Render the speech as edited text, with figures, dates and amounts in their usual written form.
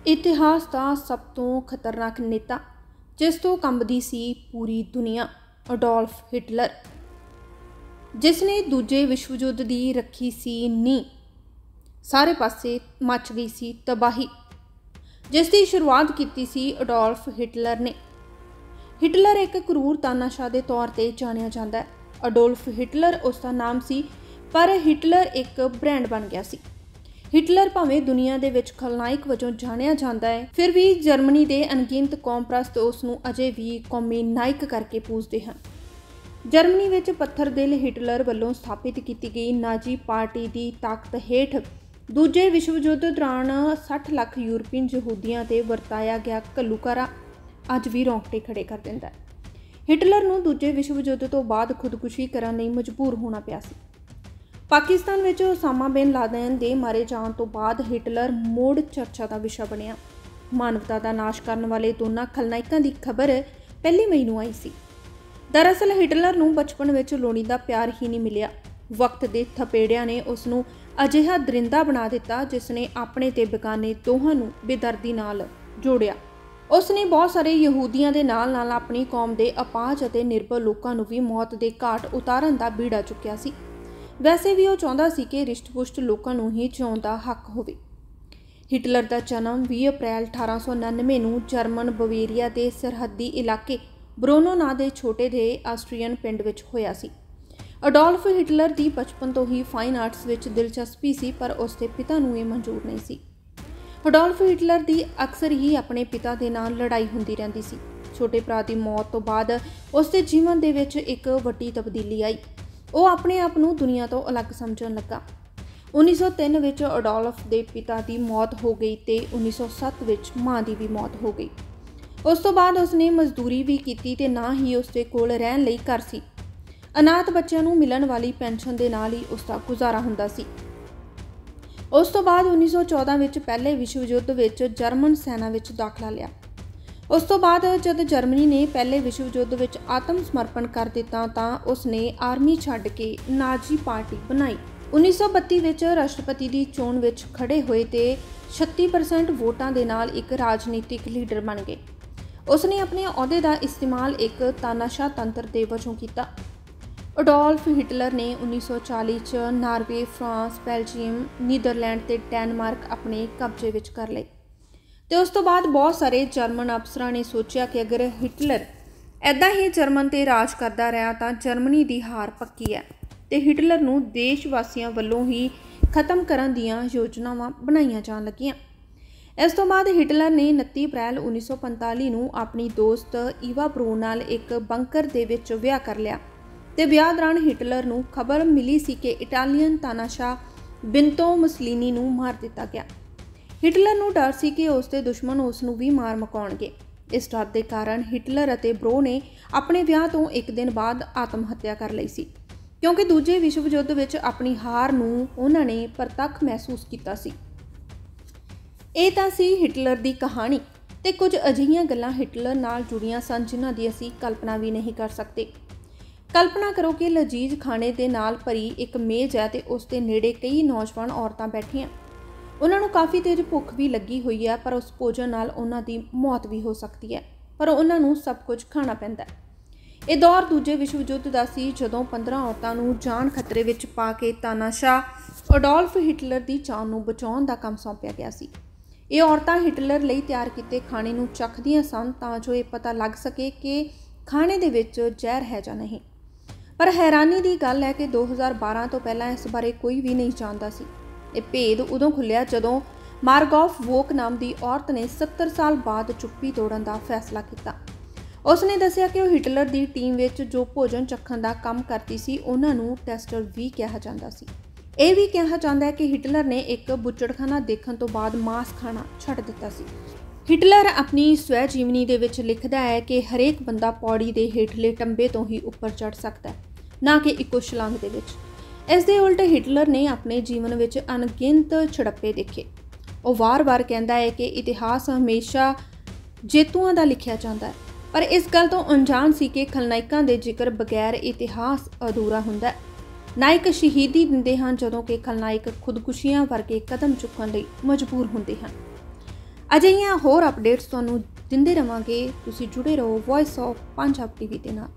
इतिहास का सब तो खतरनाक नेता जिस तो कंबदी सी पूरी दुनिया, अडोल्फ हिटलर, जिसने दूजे विश्व युद्ध की रखी सी नींह। सारे पासे मच गई सी तबाही, जिसकी शुरुआत की सी अडोल्फ हिटलर ने। हिटलर एक क्रूर तानाशाह के तौर पर जानिया जाता है। अडोल्फ हिटलर उसका नाम सी, पर हिटलर एक ब्रांड बन गया सी। हिटलर भावें दुनिया दे विच खलनायक वजों जानिया जाता है, फिर भी जर्मनी के अनगिनत कौम प्रस्त उसनूं अजे भी कौमी नायक करके पूजते हैं। जर्मनी विच पत्थर दिल हिटलर वल्लों स्थापित की गई नाजी पार्टी की ताकत हेठ दूजे विश्व युद्ध दौरान 60 लाख यूरोपीयन यहूदियों ते वरताया गया घल्लूकारा अज भी रोंगटे खड़े कर दिंदा है। हिटलर नूं दूजे विश्व युद्ध तो बाद खुदकुशी करन लई मजबूर होना पिया सी। पाकिस्तान विच ओसामा बिन लादेन के मारे जाने तो बाद हिटलर मुड़ चर्चा का विषय बनिया। मानवता का नाश करने वाले दोनों खलनायकों की खबर 1 मई को आई सी। दरअसल हिटलर नूं बचपन विच लोड़ींदा प्यार ही नहीं मिलिया। वक्त के थपेड़िया ने उसनूं अजिहा दरिंदा बना दिता जिसने अपने ते बेगाने दोहां नूं बेदर्दी नाल जोड़िया। उसने बहुत सारे यहूदियों के नाल नाल अपनी कौम के अपाहज अते निर्बल लोगों नूं भी मौत के घाट उतारन का बीड़ा चुक्या सी। वैसे भी वो चाहता सी कि रिष्ट-पुष्ट लोगों नूं ही जिउण दा हक होवे। हिटलर का जन्म 20 अप्रैल 1899 नूं जर्मन बवेरिया के सरहदी इलाके ब्रोनो नां दे छोटे जे आस्ट्रीयन पिंड विच होया सी। अडोल्फ हिटलर की बचपन तो ही फाइन आर्ट्स विच दिलचस्पी सी, पर उसके पिता नूं ये मंजूर नहीं सी। अडोल्फ हिटलर की अक्सर ही अपने पिता के नाल लड़ाई होंदी रहिंदी सी। छोटे भरा की मौत तो बाद उसके जीवन दे विच एक वड्डी तब्दीली आई। वो अपने आप को दुनिया तो अलग समझन लगा। 1903 विच अडोल्फ के पिता की मौत हो गई तो 1907 विच माँ की भी मौत हो गई। उस तो बाद उसने मजदूरी भी की ते ना ही उसके कोल रहन लई घर सी। अनाथ बच्चों को मिलण वाली पेंशन के नाल ही उसका गुजारा हुंदा सी। उस तो बाद 1914 विच पहले विश्व युद्ध विच जर्मन सेना विच दाखला लिया। उस तो बाद जब जर्मनी ने पहले विश्व युद्ध विच आत्म समर्पण कर दिता तां उसने आर्मी छड्ड के नाजी पार्टी बनाई। 1932 विच राष्ट्रपति की चोण विच खड़े होए ते 36% वोटां दे नाल एक राजनीतिक लीडर बन गए। उसने अपने अहुदे का इस्तेमाल एक तानाशाह तंत्र दे वजों किया। अडोल्फ हिटलर ने 1940 च नार्वे, फ्रांस, बेल्जियम, नीदरलैंड ते डेनमार्क अपने कब्जे विच कर लए। तो उस तो बाद बहुत सारे जर्मन अफसरां ने सोचा कि अगर हिटलर ऐदा ही जर्मन ते राज करता रहा तो जर्मनी की हार पक्की है, तो हिटलर नूं देशवासियों वालों ही खत्म करन दीआं योजनावां बनाईयां जाण लगियां। इस तो बाद हिटलर ने 29 अप्रैल 1945 नूं अपनी दोस्त ईवा ब्रोन नाल एक बंकर दे विच विआह कर लिया। ते विआह दौरान हिटलर नूं खबर मिली सी कि इटालियन तानाशाह बिंतो मुसलिनी नूं मार दिता गया। हिटलर नूं डर सी कि उसके दुश्मन उसनूं भी मार मुकाउणगे। इस डर के कारण हिटलर अते ब्रो ने अपने विआह तो एक दिन बाद आत्म हत्या कर लई सी, क्योंकि दूजे विश्व युद्ध विच अपनी हार नूं उन्हां ने प्रतੱਖ महसूस किया सी। ਇਹ ਤਾਂ ਸੀ हिटलर की कहानी ते कुछ अजिहियां गल्लां हिटलर नाल जुड़ियां सन जिन्हां दी असीं कल्पना भी नहीं कर सकते। कल्पना करो कि लजीज खाने के नाल भरी एक मेज़ है तो उसके नेड़े कई नौजवान औरतां बैठियां। उन्हां नूं काफ़ी तेज भुख भी लगी हुई है, पर उस भोजन नाल उन्हां दी मौत भी हो सकती है, पर उन्हां नूं सब कुछ खाना पैंदा है। ये दौर दूजे विश्व युद्ध का सी जदों 15 औरतां नूं जान खतरे विच पा के तानाशाह अडोल्फ हिटलर की जान नूं बचाउण दा काम सौंपिया गया सी। ये औरतां हिटलर लई तैयार किए खाने नूं चखदियां सन तां जो ये पता लग सके कि खाने दे विच जहर है जां नहीं। पर हैरानी की गल है कि 2012 तो पहला इस बारे कोई भी नहीं जानता सी। ये भेद उदों खुलिया जदों मार्गॉफ वोक नाम की औरत ने 70 साल बाद चुप्पी तोड़न का फैसला किया। उसने दसिया कि वह हिटलर की टीम विच जो भोजन चखण का काम करती सी उन्हां नूं टेस्टर भी कहा जाता सी। यह भी कहा जाता है कि हिटलर ने एक बुचड़खाना देखने तो बाद मांस खाना छड्ड दिता सी। हिटलर अपनी स्वै जीवनी दे विच लिखदा है कि हरेक बंदा पौड़ी के हेठले टंबे तो ही उपर चढ़ सकता है, ना कि इको छलांग दे विच। इस दे उल्ट हिटलर ने अपने जीवन विच अनगिनत झड़प्पे देखे। वो वार वार कहता है कि इतिहास हमेशा जेतुआं दा लिखिया जाता है, पर इस गल तो अनजान सी कि खलनायकां दे जिक्र बगैर इतिहास अधूरा हुंदा है। नायक शहीदी दिंदे हैं जदों कि खलनायक खुदकुशियां वर्गे कदम चुकण लई मजबूर हुंदे हैं। ਅਜਿਹੀਆਂ ਹੋਰ ਅਪਡੇਟਸ ਤੁਹਾਨੂੰ ਦਿੰਦੇ ਰਵਾਂਗੇ। ਤੁਸੀਂ ਜੁੜੇ ਰਹੋ ਵੌਇਸ ਆਫ ਪੰਜਾਬ ਟੀਵੀ ਦੇ ਨਾਲ।